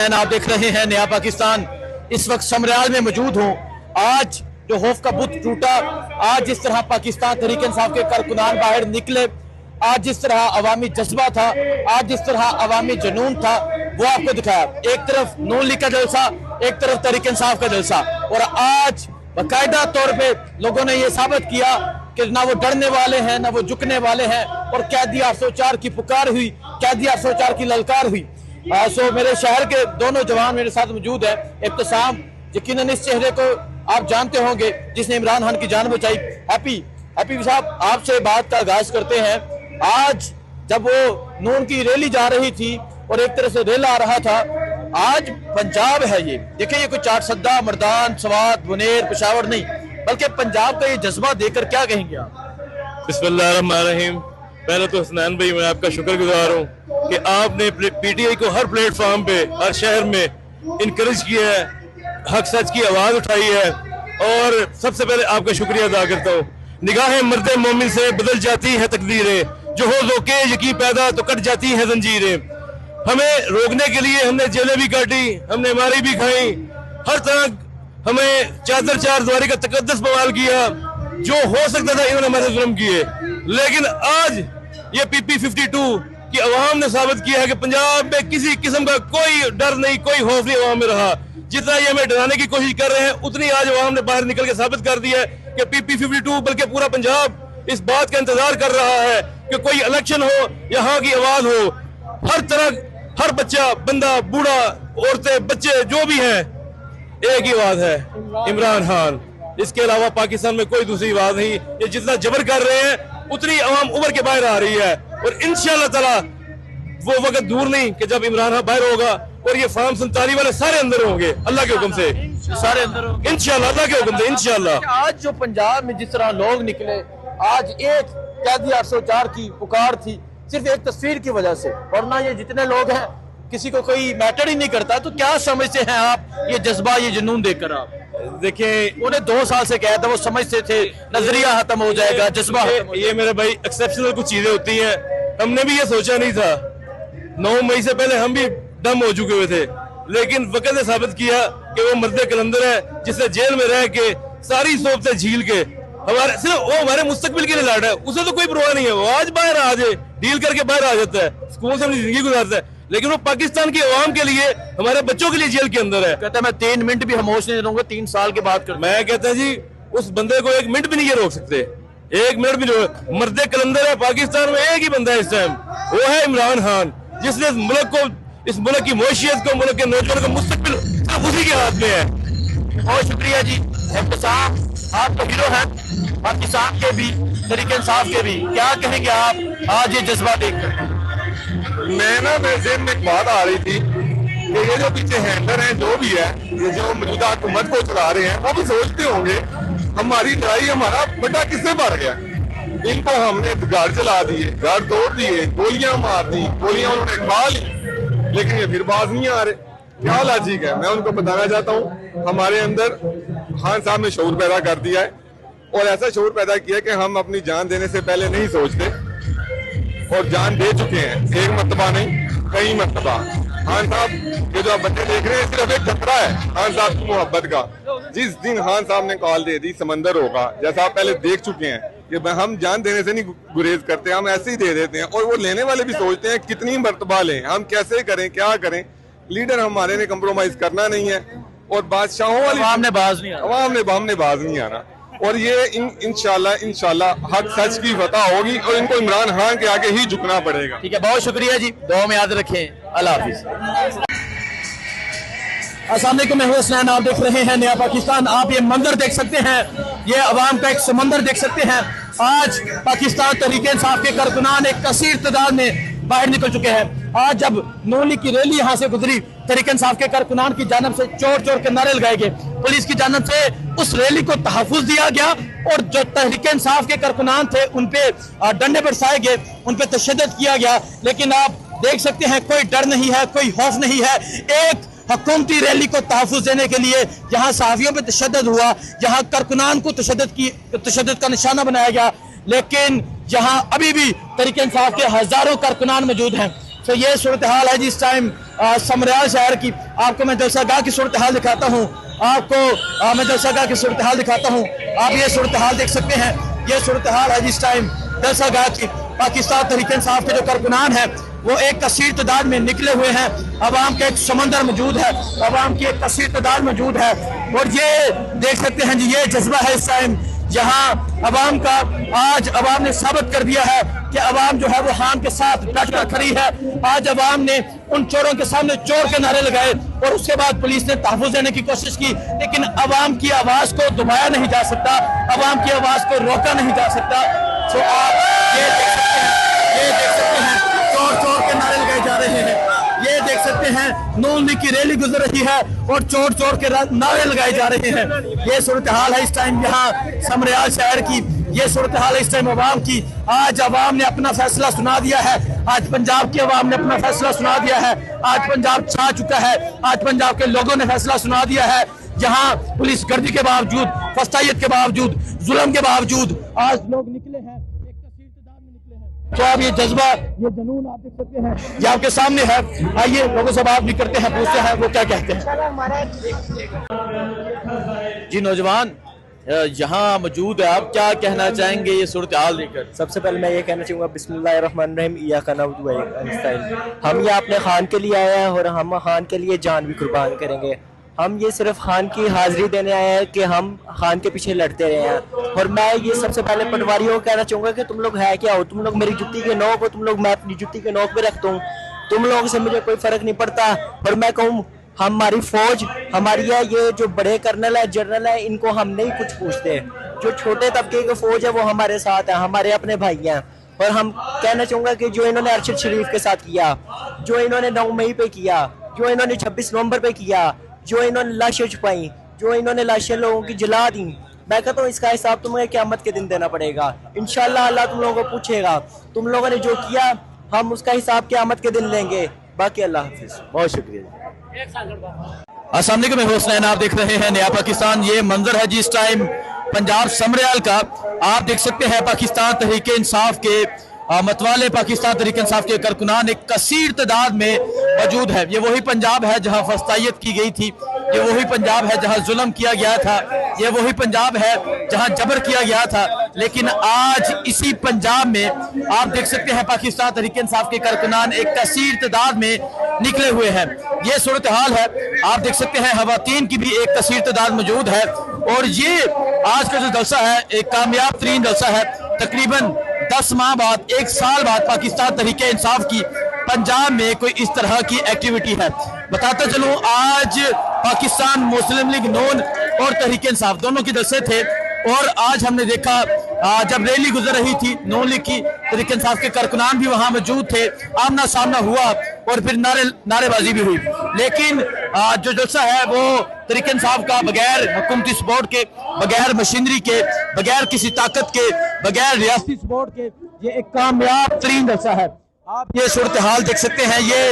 आप देख रहे हैं नया पाकिस्तान। इस वक्त समरियाल में मौजूद हूँ। आज जो खौफ का बुत टूटा, आज जिस तरह पाकिस्तान तहरीक इंसाफ के कारकुनान बाहर निकले, आज जिस तरह अवामी जज्बा था, आज जिस तरह अवामी जुनून था, वो आपको दिखाया। एक तरफ नून लीग का जलसा, एक तरफ तहरीक इंसाफ का जलसा, और आज बाकायदा तौर पे लोगों ने ये साबित किया कि ना वो डरने वाले हैं, ना वो झुकने वाले हैं। और कैदी 804 की पुकार हुई, कैदी 804 की ललकार हुई। सो मेरे शहर के दोनों जवान मेरे साथ मौजूद है। इब्तिसाम, यकीनन इस चेहरे को आप जानते होंगे जिसने इमरान खान की जान बचाई। हैप्पी साहब, आपसे बात का आगाज करते हैं। आज जब वो नून की रैली जा रही थी और एक तरह से रेल आ रहा था, आज पंजाब है, ये देखिए, ये कोई चारसद्दा, मर्दान, सवात, बुनेर, पेशावर नहीं, बल्कि पंजाब का ये जज्बा देखकर क्या कहेंगे आप? बिस्मिल्लाहिर्रहमानिर्रहीम। पहले तो हसनैन भाई, मैं आपका शुक्रगुजार हूँ कि आपने पीटीआई को हर प्लेटफॉर्म पे, हर शहर में इनकरेज किया है, हक सच की आवाज उठाई है, और सबसे पहले आपका शुक्रिया अदा करता हूँ। निगाहें मर्दे मोमिन से बदल जाती है तकदीरें, जो हो रोके यकीन पैदा तो कट जाती है जंजीरें। हमें रोकने के लिए हमने जेलें भी काटी, हमने मारी भी खाई, हर तरह हमें चादर चार द्वारी का तकद्दस बवाल किया। जो हो सकता था इन्होंने हमारे जुल्म किए, लेकिन आज ये पीपी 52 की अवाम ने साबित किया है कि पंजाब में किसी किस्म का कोई डर नहीं, कोई खौफ नहीं अवाम में रहा। जितना ये हमें डराने की कोशिश कर रहे हैं, उतनी आज अवाम ने बाहर निकल के साबित कर दिया है कि पीपी 52 बल्कि पूरा पंजाब इस बात का इंतजार कर रहा है कि कोई इलेक्शन हो, यहाँ की आवाज हो। हर तरह, हर बच्चा, बंदा, बूढ़ा, औरतें, बच्चे, जो भी हैं, एक ही आवाज है, इमरान खान। इसके अलावा पाकिस्तान में कोई दूसरी आवाज नहीं। ये जितना जबर कर रहे हैं, उतनी अवाम उभर के बाहर आ रही है, और इंशाअल्लाह ताला वो वक्त दूर नहीं कि जब इमरान खान बाहर होगा और ये फार्म 47 वाले सारे अंदर होंगे, अल्लाह के हुक्म से, सारे अंदर होंगे इंशाअल्लाह, अल्लाह के हुक्म से इंशाअल्लाह। आज जो पंजाब में जिस तरह लोग निकले, आज एक कैदी 804 की पुकार थी सिर्फ एक तस्वीर की वजह से, वरना ये जितने लोग हैं किसी को कोई मैटर ही नहीं करता। तो क्या समझते हैं आप ये जज्बा, ये जुनून देखकर? आप देखिए, उन्हें 2 साल से कहा था, वो समझते थे नजरिया खत्म हो जाएगा, जज्बा। ये मेरे भाई एक्सेप्शनल कुछ चीजें होती हैं, हमने भी ये सोचा नहीं था। 9 मई से पहले हम भी दम हो चुके हुए थे, लेकिन वक्त ने साबित किया कि वो मर्द कलंदर है जिसने जेल में रह के सारी सोबतें झील के हमारे, सिर्फ वो हमारे मुस्तकबिल के लिए लड़ रहा है, उसे तो कोई परवाह नहीं है। वो आज बाहर आ जाए, डील करके बाहर आ जाता है, स्कूल से अपनी जिंदगी गुजारता है, लेकिन वो पाकिस्तान की आवाम के लिए, हमारे बच्चों के लिए जेल के अंदर है। कहता है मैं 3 मिनट भी खामोश नहीं रहूंगा, 3 साल के बाद। मैं कहता है जी, उस बंदे को 1 मिनट भी नहीं ये रोक सकते, 1 मिनट भी नहीं। मर्द कलंदर है पाकिस्तान में, एक ही बंदा है इस टाइम, वो है इमरान खान, जिसने इस मुल्क को, इस मुल्क की मौशियत को, मुल्क के नौजवानों का मुस्तकबिल सिर्फ उसी के हाथ में है। बहुत शुक्रिया जी। इब्तिसाम, आप तो हीरो हैं पाकिस्तान के भी, तहरीक इंसाफ के भी। क्या कहेंगे आप आज ये जज्बा देखकर? मेरे ज़हन में एक बात आ रही थी कि ये जो पीछे हैंडर हैं, जो भी है, ये जो मौजूदा हुकूमत को चला रहे हैं, वो भी सोचते होंगे हमारी लड़ाई, हमारा बड़ा किससे बढ़ गया। इनको हमने गाड़ चला दिए, गाड़ तोड़ दिए, गोलियां मार दी, गोलियां उन्होंने खा ली, लेकिन ये फिर बाज नहीं आ रहे। क्या लॉजिक है? मैं उनको बताना चाहता हूँ, हमारे अंदर खान साहब ने शऊर पैदा कर दिया है, और ऐसा शऊर पैदा किया कि हम अपनी जान देने से पहले नहीं सोचते, और जान दे चुके हैं, एक मरतबा नहीं, कई मरतबा। खान साहब ये जो आप बच्चे देख रहे हैं, सिर्फ एक खतरा है खान साहब की मोहब्बत का। जिस दिन खान साहब ने कॉल दे दी, समंदर होगा, जैसा आप पहले देख चुके हैं कि हम जान देने से नहीं गुरेज करते, हम ऐसे ही दे देते हैं, और वो लेने वाले भी सोचते हैं कितनी मरतबा लें, हम कैसे करें, क्या करें। लीडर हमारे ने कंप्रोमाइज करना नहीं है, और बादशाहों वाली हमने बाज नहीं आना। और ये इंशाल्लाह हक सच की फतह होगी, और इनको इमरान खान के आगे ही झुकना पड़ेगा। ठीक है, बहुत शुक्रिया जी, दुआ में याद रखें। अल्लाह हाफिज। अस्सलाम वालेकुम, मैं हूं हसनैन, आप देख रहे हैं नया पाकिस्तान। आप ये मंजर देख सकते हैं, ये अवाम का एक समंदर देख सकते हैं। आज पाकिस्तान तहरीक इंसाफ के कारकुनान एक कसीर तादाद में बाहर निकल चुके हैं। आज जब नून लीग की रैली यहाँ से गुजरी, तहरीक इंसाफ के कारकुनान की जानब से चोर चोर के नारे लगाए गए, पुलिस की जानब से उस रैली को तहफ़्फ़ुज़ दिया गया, और जो तहरीक इंसाफ के कारकुनान थे उन पे डंडे बरसाए गए, उन पे तशद्दुद किया गया। लेकिन आप देख सकते हैं कोई डर नहीं है, कोई खौफ नहीं है। एक हुकूमती रैली को तहफ़्फ़ुज़ देने के लिए जहाँ सहाफ़ियों पे तशद्दुद हुआ, जहाँ कारकुनान को तशद्दुद का निशाना बनाया गया, लेकिन जहाँ अभी भी तहरीक इंसाफ के हज़ारों कारकुनान मौजूद हैं। तो ये सूरत हाल है जिस टाइम समरियाल शहर की आपको मैं जलसागाह की सूरत हाल दिखाता हूँ। आपको मैं जलसागाह की सूरत हाल दिखाता हूँ। आप ये सूरत हाल देख सकते हैं, ये सूरत हाल है जिस टाइम जलसागाह की। पाकिस्तान तहरीक इंसाफ के जो कारकुनान है वो एक कसीर तादाद में निकले हुए हैं। अवाम का एक समंदर मौजूद है, अवाम की एक कसीर तादाद मौजूद है। और ये देख सकते हैं जी, ये जज्बा है इस टाइम यहाँ अवाम का। आज अवाम ने साबित कर दिया है कि अवाम जो है वो हाम के साथ डटकर खड़ी है। आज अवाम ने उन चोरों के सामने चोर के नारे लगाए और उसके बाद पुलिस ने तहफ़्फ़ुज़ देने की कोशिश की, लेकिन अवाम की आवाज को दबाया नहीं जा सकता, अवाम की आवाज को रोका नहीं जा सकता। तो आप ये देख सकते हैं, ये देख सकते हैं चोर चोर के नारे लगाए जा रहे हैं। ये देख सकते हैं नून लीग की रैली गुजर रही है और चोर चोर के नारे लगाए जा रहे हैं। ये सूरत हाल है इस टाइम यहाँ समरियाल शहर की, ये सूरत हाल है इस टाइम अवाम की। आज अवाम ने अपना फैसला सुना दिया है, आज पंजाब की अवाम ने अपना फैसला सुना दिया है। आज पंजाब छा चुका है, आज पंजाब के लोगों ने फैसला सुना दिया है। जहाँ पुलिस गर्दी के बावजूद, फस्तायत के बावजूद, जुल्म के बावजूद आज लोग निकले हैं, एक कसीर तादाद में निकले हैं। तो आप ये जज्बा, ये जुनून आप देख सकते हैं, ये आपके सामने है। आइए लोगों से बात भी करते हैं, पूछते हैं वो क्या कहते हैं। जी नौजवान यहाँ मौजूद है, आप क्या कहना चाहेंगे ये सूरत हाल लेकर? सबसे पहले मैं ये कहना चाहूँगा बिस्मिल्लाहिर्रहमानिर्रहीम, इय्याका नअबुदु व इय्याका नस्तईन। हम ये अपने खान के लिए आए हैं और हम खान के लिए जान भी कुर्बान करेंगे। हम ये सिर्फ खान की हाजिरी देने आए हैं कि हम खान के पीछे लड़ते रहे हैं। और मैं ये सबसे पहले पटवारियों को कहना चाहूँगा कि तुम लोग है क्या हो? तुम लोग मेरी जुत्ती के नोक हो, तुम लोग मैं अपनी जुत्ती के नोक पे रखता हूँ, तुम लोगों से मुझे कोई फर्क नहीं पड़ता। और मैं कहूँ हमारी फौज हमारी है, ये जो बड़े कर्नल है, जनरल है, इनको हम नहीं कुछ पूछते। जो छोटे तबके की फौज है वो हमारे साथ है, हमारे अपने भाई हैं। और हम कहना चाहूँगा कि जो इन्होंने अरशद शरीफ के साथ किया, जो इन्होंने 9 मई पे किया, जो इन्होंने 26 नवंबर पे किया, जो इन्होंने लाशें छुपाई, जो इन्होंने लाशें लोगों की जला दी, मैं कहता हूँ इसका हिसाब तुम्हें क़यामत के दिन देना पड़ेगा। इंशाअल्लाह अल्लाह तुम लोगों को पूछेगा, तुम लोगों ने जो किया हम उसका हिसाब क़यामत के दिन लेंगे। बाकी अल्लाह हाफिज़, बहुत शुक्रिया। अस्सलाम वालेकुम, मैं हुसैन, आप देख रहे हैं नया पाकिस्तान। ये मंजर है जिस टाइम पंजाब समरियाल का। आप देख सकते हैं पाकिस्तान तहरीक इंसाफ के मतवाले, पाकिस्तान तहरीक इंसाफ के कारकुनान एक कसीर तादाद में मौजूद है। ये वही पंजाब है जहां फस्तायत की गई थी, ये वही पंजाब है जहां जुल्म किया गया था, ये वही पंजाब है जहां जबर किया गया था। लेकिन आज इसी पंजाब में आप देख सकते हैं पाकिस्तान तहरीक इंसाफ के कारकुनान एक कसीर तादाद में निकले हुए हैं। ये सूरत हाल है, आप देख सकते हैं खवातीन की भी एक कसीर तादाद मौजूद है। और ये आज का जो जलसा है एक कामयाब तरीन जलसा है। तकरीबन 10 माह बाद, 1 साल बाद पाकिस्तान तहरीक इंसाफ की पंजाब में कोई इस तरह की एक्टिविटी है। बताता चलूं, आज पाकिस्तान मुस्लिम लीग नून और तहरीक इंसाफ दोनों के जलसे थे। और आज हमने देखा जब रैली गुजर रही थी नून लीग की, तहरीक इंसाफ के कारकुनान भी वहां मौजूद थे, आमना सामना हुआ और फिर नारेबाजी भी हुई। लेकिन जो जलसा है वो तहरीक इंसाफ का बगैर हुकूमती सपोर्ट के, बगैर मशीनरी के, बगैर किसी ताकत के, बगैर रियासती सपोर्ट के, ये एक कामयाब तरीन जलसा है। आप ये सूरत हाल देख सकते हैं, ये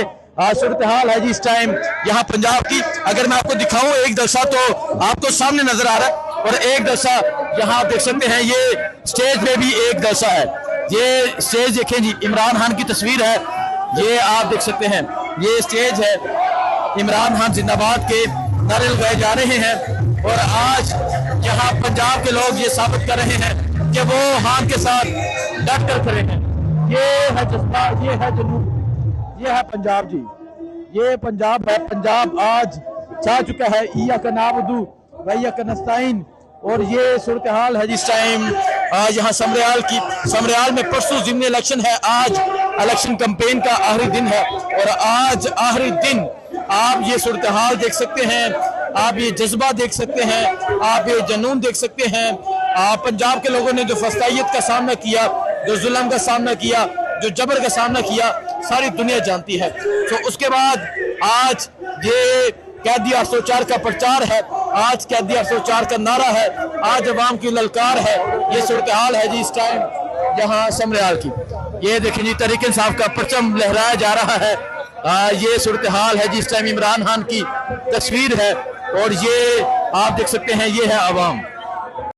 सूरत हाल है जिस टाइम यहाँ पंजाब की। अगर मैं आपको दिखाऊं एक जलसा तो आपको सामने नजर आ रहा है, और एक जलसा यहाँ देख सकते हैं, ये स्टेज पे भी एक जलसा है। ये स्टेज देखें जी, इमरान खान की तस्वीर है, ये आप देख सकते हैं, ये स्टेज है, इमरान खान जिंदाबाद के नारे लगाए जा रहे हैं। और आज यहाँ पंजाब के लोग ये साबित कर रहे हैं कि वो खान के साथ डट कर खड़े हैं। ये है जज्बा, ये है जुनून, ये है पंजाब जी, ये पंजाब है। पंजाब आज छा चुका है, इय्याका नअबुदु व इय्याका नस्तईन। और ये सूरत हाल है जिस टाइम यहाँ समरियाल की। समरियाल में परसों ज़िमनी इलेक्शन है, आज इलेक्शन कैंपेन का आखिरी दिन है। और आज आखिरी दिन आप ये सूरत हाल देख सकते हैं, आप ये जज्बा देख सकते हैं, आप ये जुनून देख सकते हैं। पंजाब के लोगों ने जो फस्तायत का सामना किया, जो जुल्म का सामना किया, जो जबर का सामना किया, सारी दुनिया जानती है। तो उसके बाद आज ये कैदी 804 का प्रचार है, आज कैदी 804 का नारा है, आज अवाम की ललकार है। ये सूरत हाल है जी इस टाइम यहाँ समरियाल की। ये देखें जी, तहरीक इंसाफ का परचम लहराया जा रहा है। ये सूरत हाल है जिस टाइम इमरान खान की तस्वीर है। और ये आप देख सकते हैं, ये है अवाम।